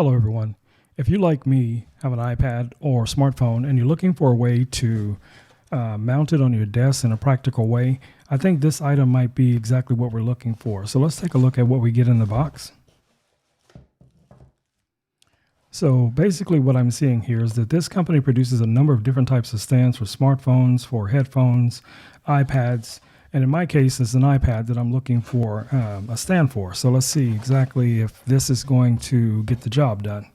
Hello everyone. If you, like me, have an iPad or smartphone and you're looking for a way to mount it on your desk in a practical way, I think this item might be exactly what we're looking for. So let's take a look at what we get in the box. So basically what I'm seeing here is that this company produces a number of different types of stands for smartphones, for headphones, iPads, and in my case it's an iPad that I'm looking for a stand for. So let's see exactly if this is going to get the job done.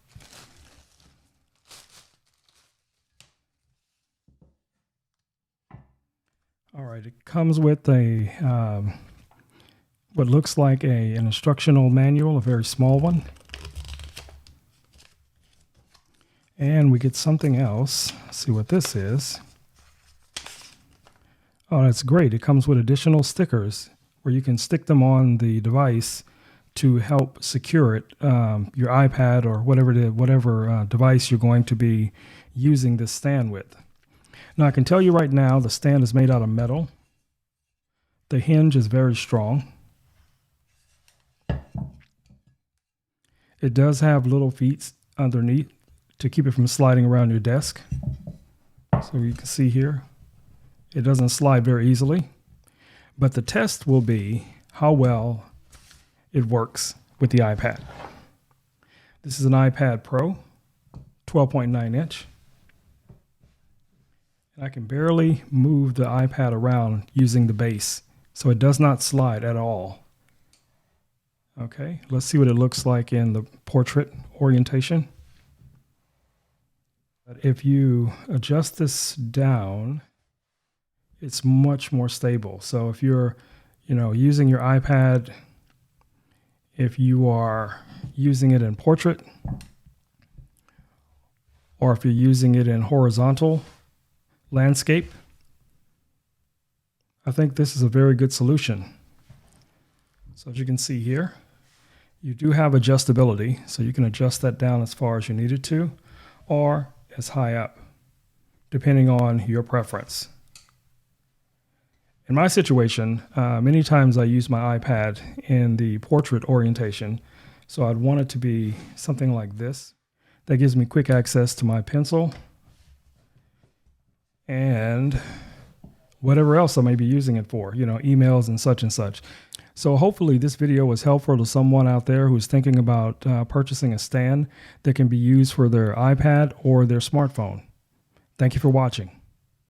All right, it comes with a what looks like an instructional manual, a very small one. And we get something else. Let's see what this is. Oh, that's great. It comes with additional stickers where you can stick them on the device to help secure it, your iPad or whatever device you're going to be using this stand with. Now, I can tell you right now, the stand is made out of metal. The hinge is very strong. It does have little feet underneath to keep it from sliding around your desk. So you can see here, it doesn't slide very easily. But the test will be how well it works with the iPad. This is an iPad Pro, 12.9 inch. And I can barely move the iPad around using the base, so it does not slide at all. Okay, let's see what it looks like in the portrait orientation. But if you adjust this down, it's much more stable. So if you're, using your iPad, if you are using it in portrait, or if you're using it in horizontal landscape, I think this is a very good solution. So as you can see here, you do have adjustability, so you can adjust that down as far as you need it to, or as high up, depending on your preference. In my situation, many times I use my iPad in the portrait orientation, so I'd want it to be something like this. That gives me quick access to my pencil and whatever else I may be using it for, emails and such. So hopefully this video was helpful to someone out there who's thinking about purchasing a stand that can be used for their iPad or their smartphone. Thank you for watching.